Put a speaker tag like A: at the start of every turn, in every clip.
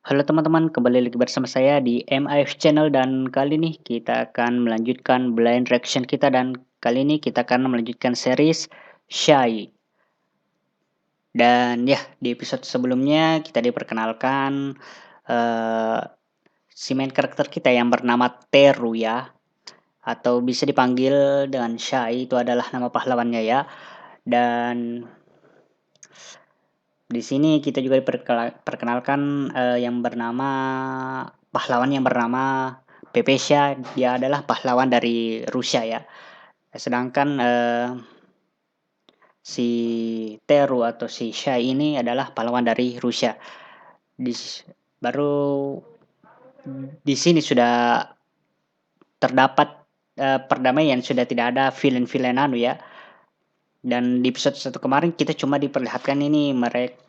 A: Halo teman-teman, kembali lagi bersama saya di MIF Channel dan kali ini kita akan melanjutkan blind reaction kita dan kali ini kita akan melanjutkan series Shy. Dan ya, di episode sebelumnya kita diperkenalkan eh, si main karakter kita yang bernama Teru ya, atau bisa dipanggil dengan Shy, itu adalah nama pahlawannya ya. Dan di sini kita juga diperkenalkan, yang bernama pahlawan yang bernama Pepesha, dia adalah pahlawan dari Rusia ya. Sedangkan, si Teru atau si Shai ini adalah pahlawan dari Rusia. Baru di sini sudah terdapat, perdamaian, sudah tidak ada villain-villain ya. Dan di episode 1 kemarin kita cuma diperlihatkan ini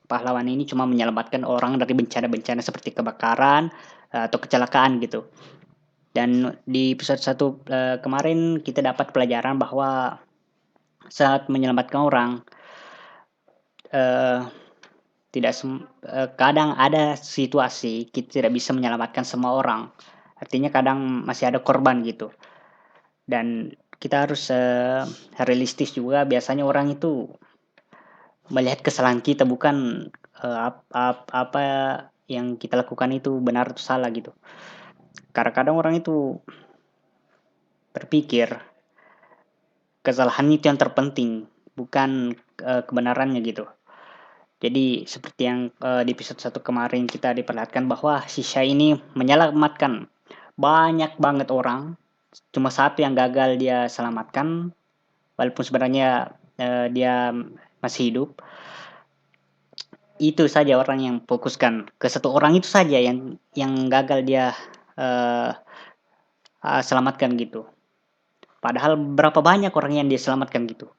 A: pahlawan ini cuma menyelamatkan orang dari bencana-bencana seperti kebakaran, atau kecelakaan gitu. Dan di episode 1, kemarin kita dapat pelajaran bahwa saat menyelamatkan orang, eee, kadang ada situasi kita tidak bisa menyelamatkan semua orang. Artinya kadang masih ada korban gitu. Dan kita harus, realistis juga, biasanya orang itu melihat kesalahan kita bukan, apa yang kita lakukan itu benar atau salah gitu. Karena kadang orang itu berpikir kesalahan itu yang terpenting, bukan, kebenarannya gitu. Jadi seperti yang, di episode 1 kemarin kita diperlihatkan bahwa si Shai ini menyelamatkan banyak banget orang, cuma satu yang gagal dia selamatkan, walaupun sebenarnya, dia masih hidup. Itu saja orang yang fokuskan, ke satu orang itu saja yang gagal dia, eee selamatkan gitu. Padahal berapa banyak orang yang dia selamatkan gitu.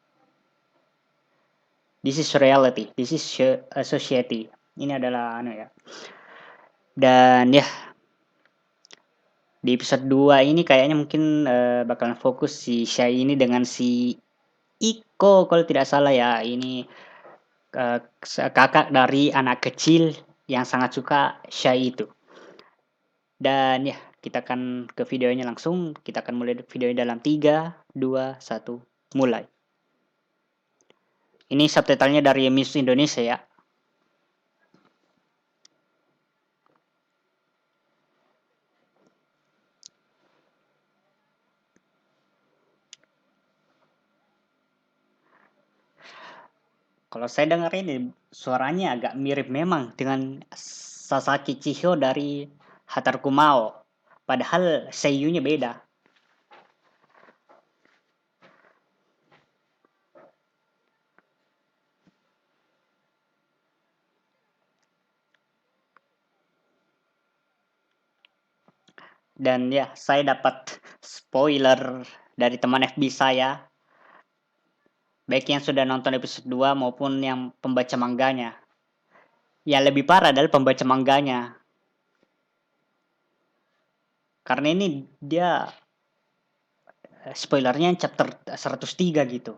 A: This is reality, this is society. Ini adalah anu ya. Dan ya, di episode 2 ini kayaknya mungkin, bakalan fokus si Shai ini dengan si Iko kalau tidak salah ya. Ini, kakak dari anak kecil yang sangat suka Shai itu. Dan ya, kita akan ke videonya langsung, kita akan mulai videonya dalam 3, 2, 1, mulai. Ini subtitlenya dari Miss Indonesia ya. Kalau saya dengar ini suaranya agak mirip memang dengan Sasaki Chiho dari Hatarku Mao. Padahal seiyunya beda. Dan ya, saya dapat spoiler dari teman FB saya, baik yang sudah nonton episode 2 maupun yang pembaca mangganya. Yang lebih parah adalah pembaca mangganya. Karena ini dia spoilernya chapter 103 gitu.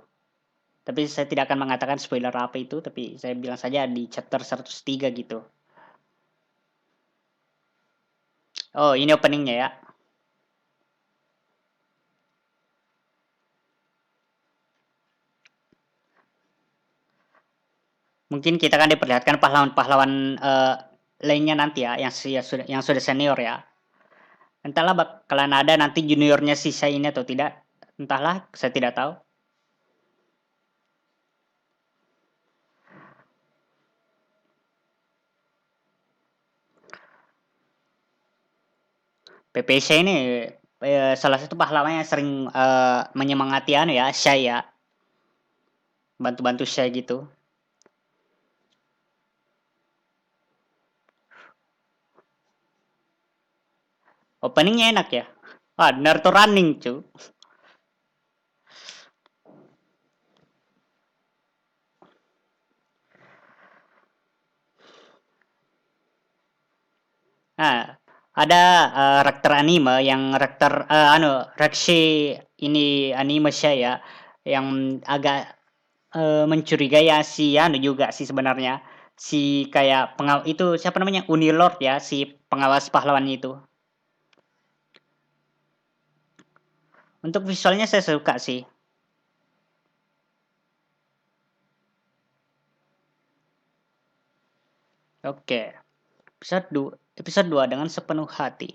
A: Tapi saya tidak akan mengatakan spoiler apa itu, tapi saya bilang saja di chapter 103 gitu. Oh, ini openingnya ya. Mungkin kita akan diperlihatkan pahlawan-pahlawan, lainnya nanti ya, yang sudah senior ya. Entahlah bakalan ada nanti juniornya si Shai ini atau tidak, entahlah, saya tidak tahu. PPC ini, salah satu pahlawan yang sering, menyemangati anu ya, Shai ya, bantu-bantu Shai gitu. Openingnya enak ya. Wah, Naruto running cu. Nah, ada, karakter anime yang karakter, anu, Rekshi ini anime saya yang agak, mencurigai ya si anu juga sih sebenarnya, Si kayak itu siapa namanya? Unilord ya, si pengawas pahlawan itu. Untuk visualnya saya suka sih. Oke. Episode 2 dengan sepenuh hati.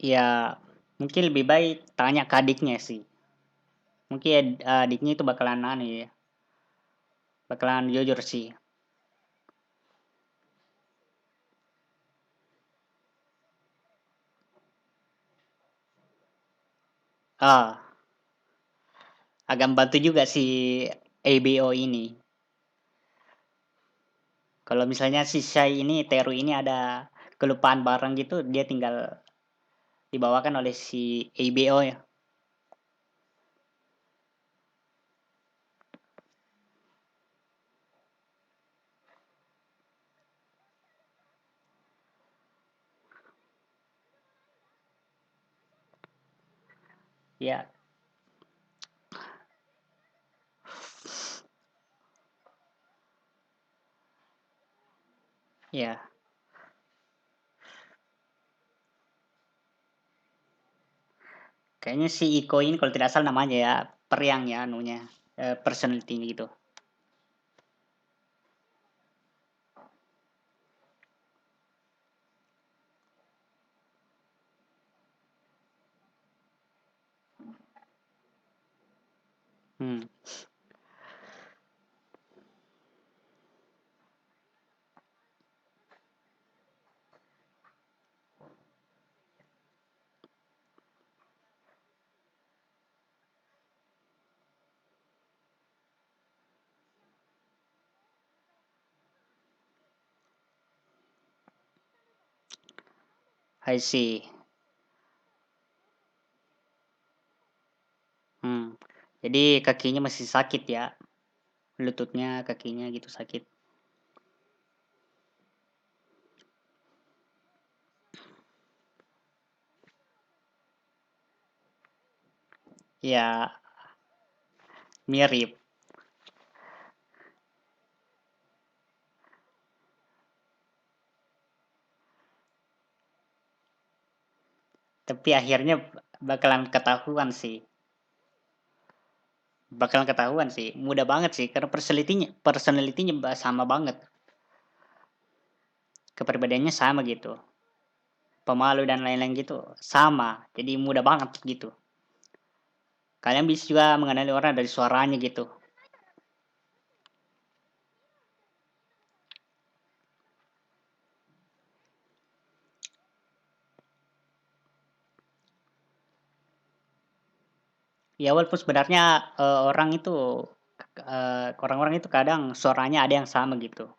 A: Ya, mungkin lebih baik tanya ke adiknya sih. Mungkin adiknya itu bakalan aneh ya. Bakalan jujur sih. Ah, agak membantu juga si ABO ini. Kalau misalnya si Shai ini, Teru ini ada kelupaan barang gitu, dia tinggal dibawakan oleh si ABO ya. Ya, ya. Kayaknya si Iko ini kalau tidak salah namanya ya, periang ya anunya, personality gitu. Hmm, I see. Hmm. Jadi kakinya masih sakit ya, lututnya, kakinya gitu sakit. Ya, mirip. Tapi akhirnya bakalan ketahuan sih. Bakalan ketahuan sih. Mudah banget sih karena personalitinya sama banget. Kepribadiannya sama gitu. Pemalu dan lain-lain gitu sama. Jadi mudah banget gitu. Kalian bisa juga mengenali orang dari suaranya gitu. Ya walaupun sebenarnya orang-orang itu kadang suaranya ada yang sama gitu.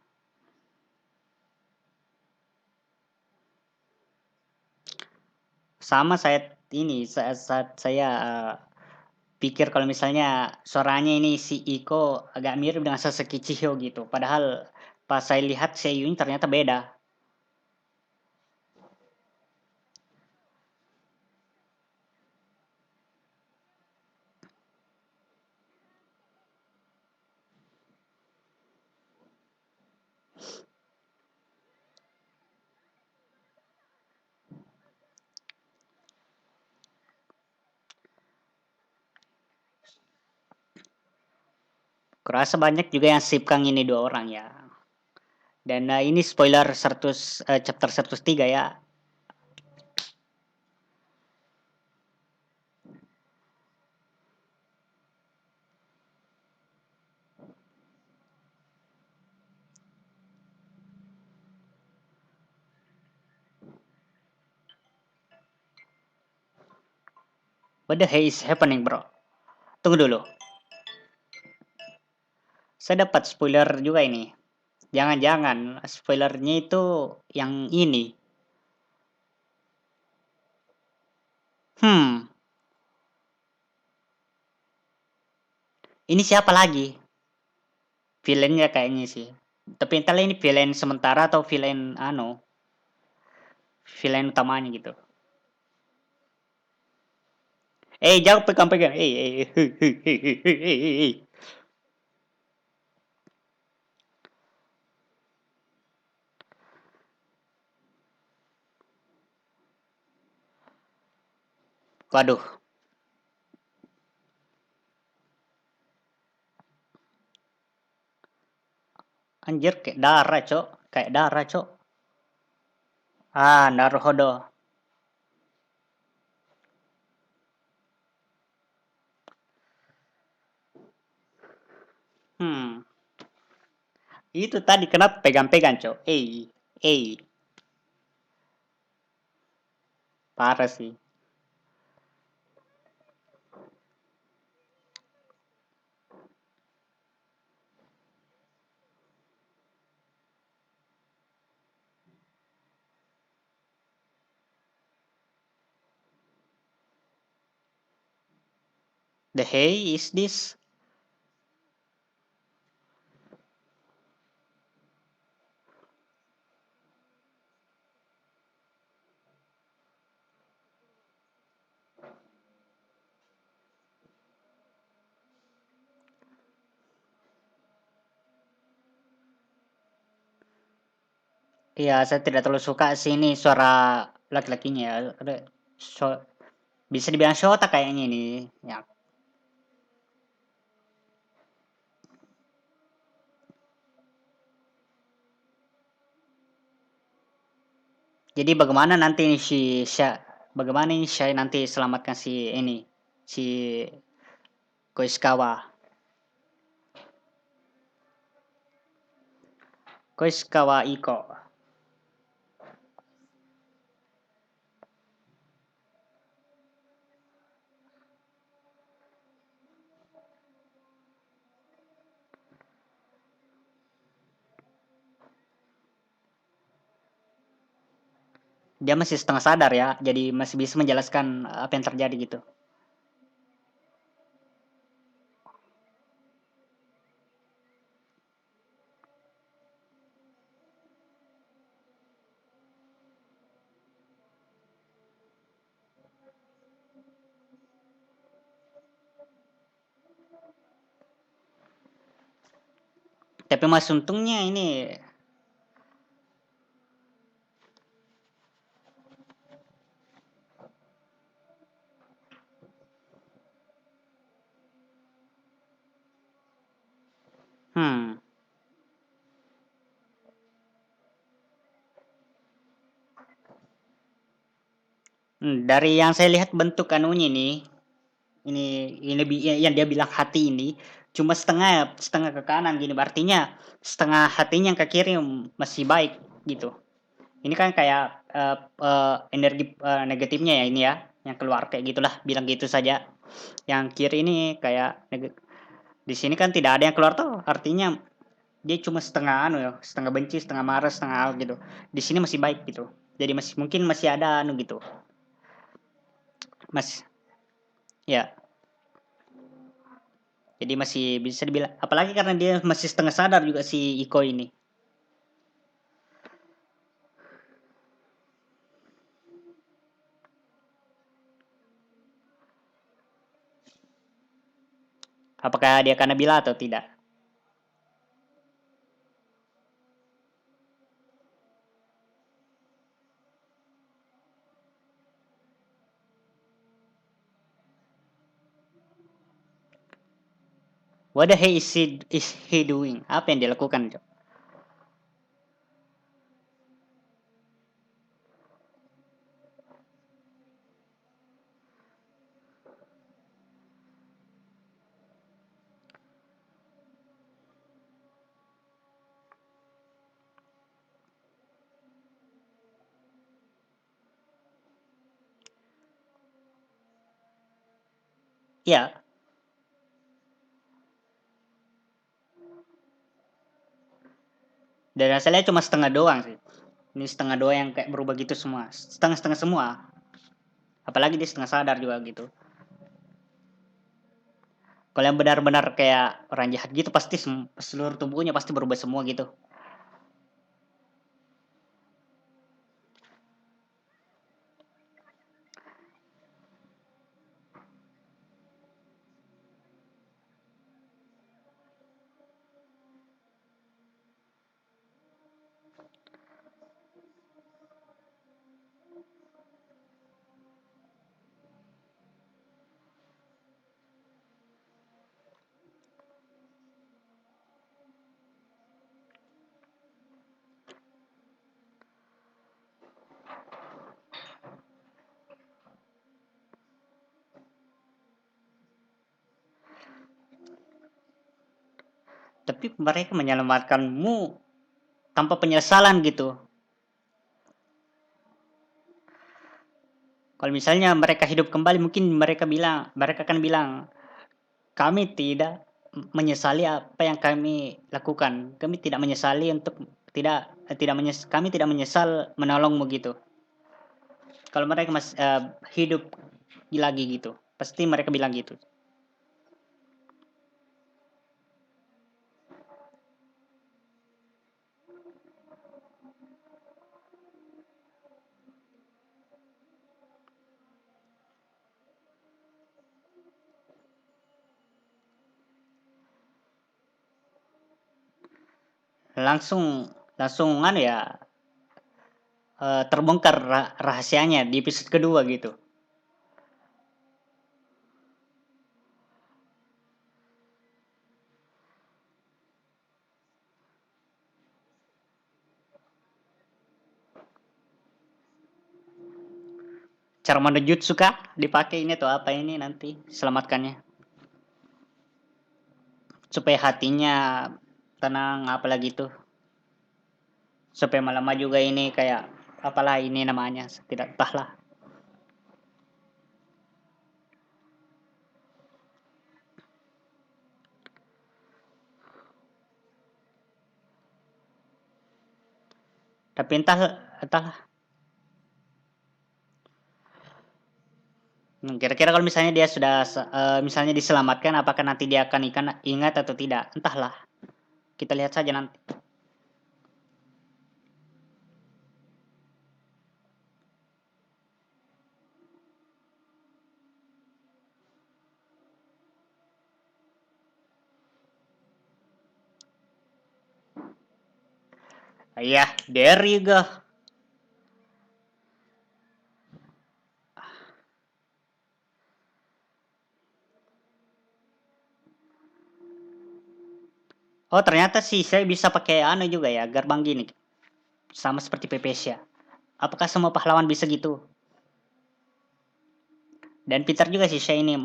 A: Sama saat saya pikir kalau misalnya suaranya ini si Iko agak mirip dengan Sasaki Chiyo gitu. Padahal pas saya lihat seiyunya ternyata beda. Kurasa banyak juga yang sip Kang ini dua orang ya. Dan ini spoiler chapter 103 ya. What the hell is happening bro? Tunggu dulu. Saya dapat spoiler juga ini. Jangan-jangan spoilernya itu yang ini. Hmm, ini siapa lagi? Villainnya kayaknya sih. Tapi entahlah ini villain sementara atau villain villain utamanya gitu. Jangan pegang-pegang. Waduh, anjir kayak darah, Cok. Kayak darah, Cok. Naruhodo. Hmm, itu tadi kenapa pegang-pegang, Cok? Parah sih. The hey is this? Iya, saya tidak terlalu suka sih ini suara laki-lakinya ya. So, bisa dibilang Shota kayaknya ini. Ya. Jadi bagaimana nanti ini bagaimana ini Shay nanti selamatkan si ini si Koishikawa. Koishikawa Iko. Dia masih setengah sadar ya, jadi masih bisa menjelaskan apa yang terjadi gitu. Tapi mas untungnya ini, hmm, dari yang saya lihat bentuk anunya nih, ini yang dia bilang hati ini cuma setengah setengah ke kanan gini, artinya setengah hatinya yang ke kiri masih baik gitu. Ini kan kayak energi negatifnya ya ini ya, yang keluar kayak gitulah, bilang gitu saja. Yang kiri ini kayak di sini kan tidak ada yang keluar tuh, artinya dia cuma setengah ya, setengah benci, setengah marah, setengah gitu. Di sini masih baik gitu. Jadi masih mungkin masih ada gitu. Mas ya, jadi masih bisa dibilang apalagi karena dia masih setengah sadar juga si Iko ini. Apakah dia karena bila atau tidak? What the hell is he doing? Apa yang dia lakukan? Ya, dan hasilnya cuma setengah doang sih. Ini setengah doang yang kayak berubah gitu semua. Setengah-setengah semua. Apalagi dia setengah sadar juga gitu. Kalau yang benar-benar kayak orang jahat gitu pasti seluruh tubuhnya pasti berubah semua gitu. Tapi mereka menyelamatkanmu tanpa penyesalan gitu. Kalau misalnya mereka hidup kembali, mungkin mereka akan bilang, kami tidak menyesali apa yang kami lakukan. Kami tidak menyesali untuk tidak tidak kami tidak menyesal menolongmu gitu. Kalau mereka masih hidup lagi gitu, pasti mereka bilang gitu. Langsung langsung anu ya, terbongkar rahasianya di episode kedua gitu. Cara menjutsu kah dipakai ini atau apa ini nanti selamatkannya supaya hatinya tenang, apalagi tuh supaya malam juga ini kayak apalah ini namanya, tidak entahlah. Tapi entahlah. Kira-kira kalau misalnya dia sudah misalnya diselamatkan, apakah nanti dia akan ingat atau tidak, entahlah, kita lihat saja nanti. Iya, there you go. Oh, ternyata sih saya bisa pakai anu juga ya, gerbang gini. Sama seperti Pepesia. Apakah semua pahlawan bisa gitu? Dan pintar juga sih saya ini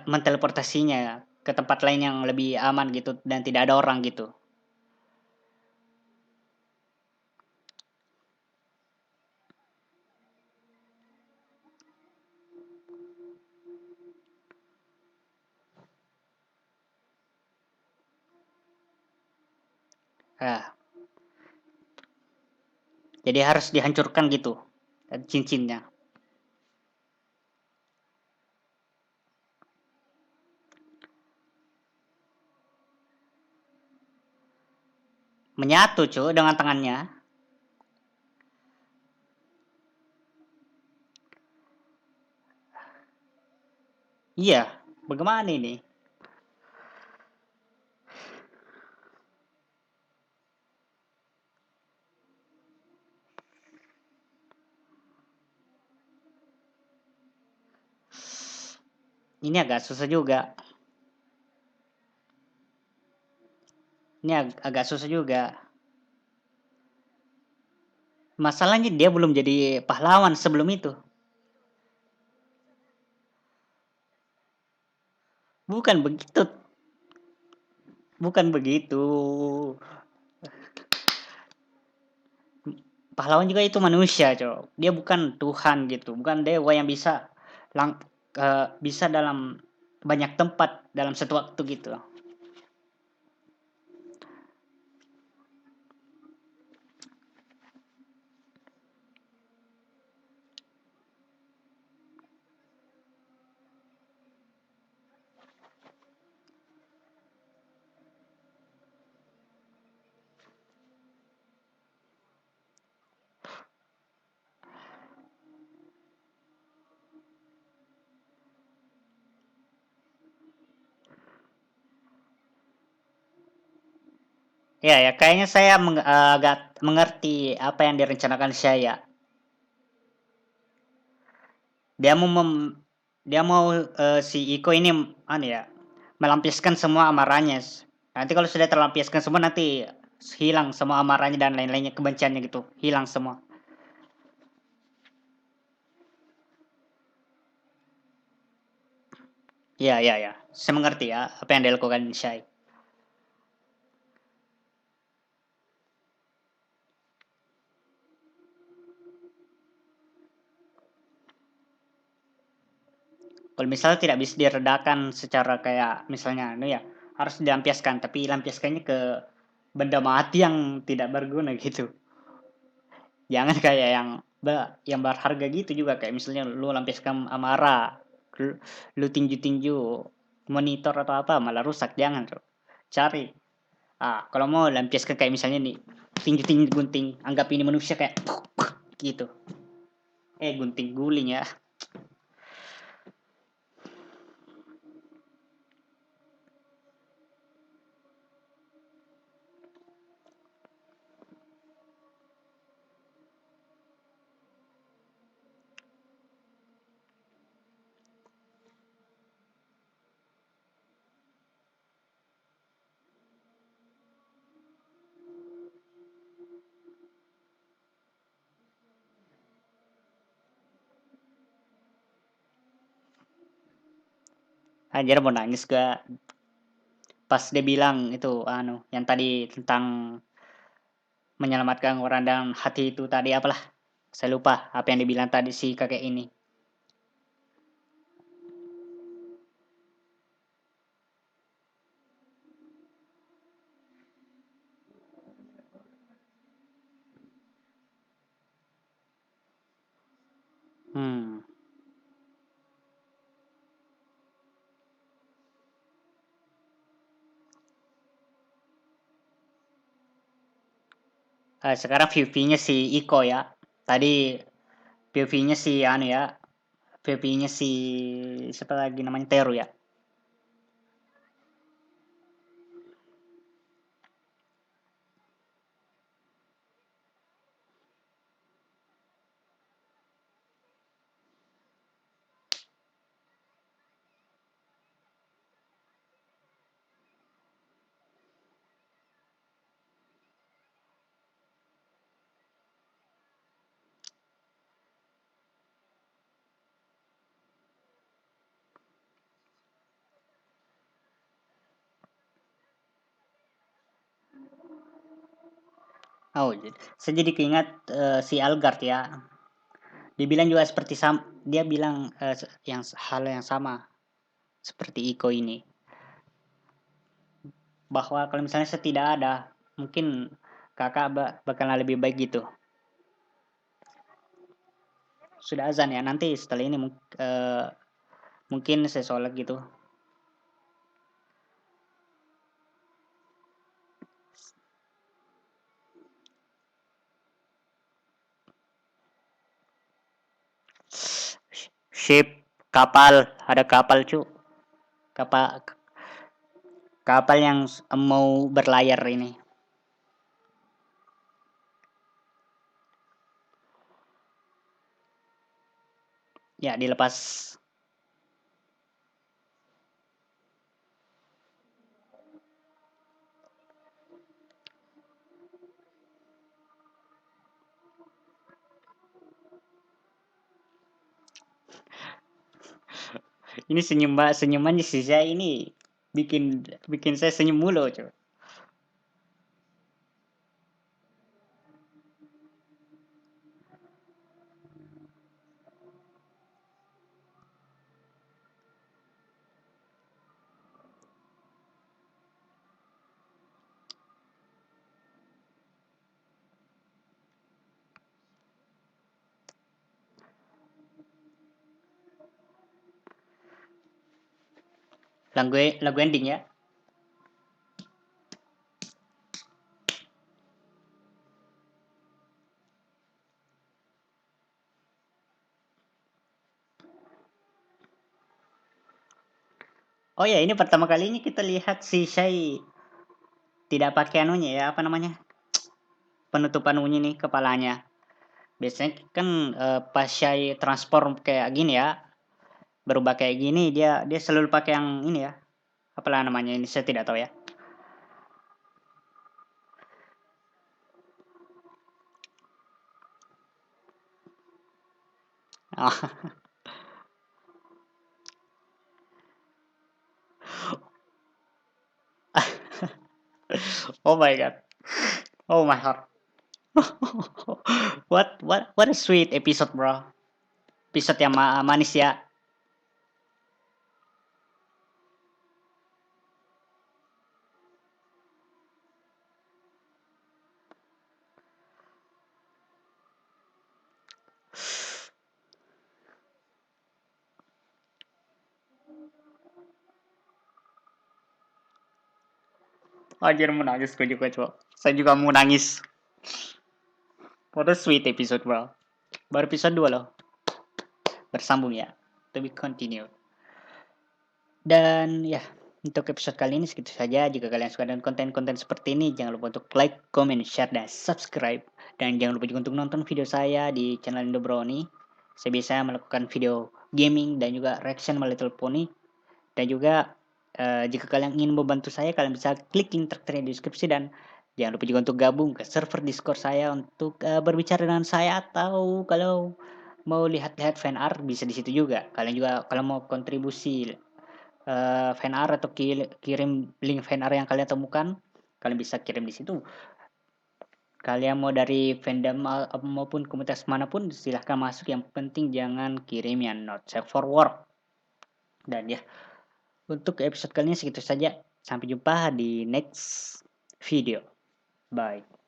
A: menteleportasinya ke tempat lain yang lebih aman gitu dan tidak ada orang gitu. Ah, jadi harus dihancurkan gitu cincinnya. Menyatu cuy dengan tangannya. Iya, bagaimana ini? Ini agak susah juga. Ini agak susah juga. Masalahnya dia belum jadi pahlawan sebelum itu. Bukan begitu. Bukan begitu. Pahlawan juga itu manusia, Cok. Dia bukan Tuhan gitu, bukan dewa yang bisa bisa dalam banyak tempat dalam satu waktu gitu. Ya, ya kayaknya saya agak mengerti apa yang direncanakan saya. Dia mau dia mau si Iko ini anu ya, melampiaskan semua amarahnya. Nanti kalau sudah terlampiaskan semua nanti hilang semua amarahnya dan lain-lainnya kebenciannya gitu, hilang semua. Ya, ya, ya. Saya mengerti ya apa yang dilakukan Syai. Kalau misalnya tidak bisa diredakan secara kayak misalnya ya, harus dilampiaskan, tapi lampiaskannya ke benda mati yang tidak berguna gitu. Jangan kayak yang berharga gitu juga, kayak misalnya lu lampiaskan amarah, lu tinju-tinju monitor atau apa, malah rusak, jangan tuh. Cari. Kalau mau lampiaskan kayak misalnya nih, tinju-tinju gunting, anggap ini manusia kayak gitu. Gunting guling ya. Anjir mau nangis gak pas dia bilang itu yang tadi tentang menyelamatkan orang dan hati itu tadi apalah. Saya lupa apa yang dibilang tadi si kakek ini. Hmm. Sekarang POV-nya si Iko ya. Tadi POV-nya si ya, POV-nya si siapa lagi namanya Teru ya. Oh, saya jadi keingat si Algard ya. Dia bilang juga seperti dia bilang yang hal yang sama seperti Iko ini, bahwa kalau misalnya saya tidak ada, mungkin kakak bakal lebih baik gitu. Sudah azan ya, nanti setelah ini mungkin saya sholat gitu. Ship, kapal, ada kapal cu, kapal kapal yang mau berlayar ini. Ya, dilepas. Ini senyumannya si saya ini bikin bikin saya senyum mulu cu. Lagu ending ya. Oh ya, ini pertama kalinya kita lihat si Shai tidak pakai anunya ya, apa namanya, penutupan unyi nih kepalanya. Biasanya kan pas Shai transform kayak gini ya, berubah kayak gini, dia dia selalu pakai yang ini ya, apalah namanya ini saya tidak tahu ya. Oh, oh my god, oh my heart. What a sweet episode bro, episode yang manis ya. Anjir menangis gue juga, Cok. Saya juga mau nangis. What a sweet episode, bro. Baru episode 2 loh. Bersambung ya. To be continue. Dan ya, untuk episode kali ini segitu saja. Jika kalian suka dengan konten-konten seperti ini, jangan lupa untuk like, comment, share, dan subscribe. Dan jangan lupa juga untuk nonton video saya di channel Indo Brownie. Saya bisa melakukan video gaming dan juga reaction My Little Pony. Dan juga jika kalian ingin membantu saya, kalian bisa klik link tertera di deskripsi dan jangan lupa juga untuk gabung ke server Discord saya untuk berbicara dengan saya atau kalau mau lihat-lihat fan art bisa di situ juga. Kalian juga kalau mau kontribusi fan art atau kirim link fan art yang kalian temukan, kalian bisa kirim di situ. Kalian mau dari fandom maupun komunitas manapun silahkan masuk. Yang penting jangan kirim yang not safe for work. Dan ya, untuk episode kali ini segitu saja. Sampai jumpa di next video. Bye.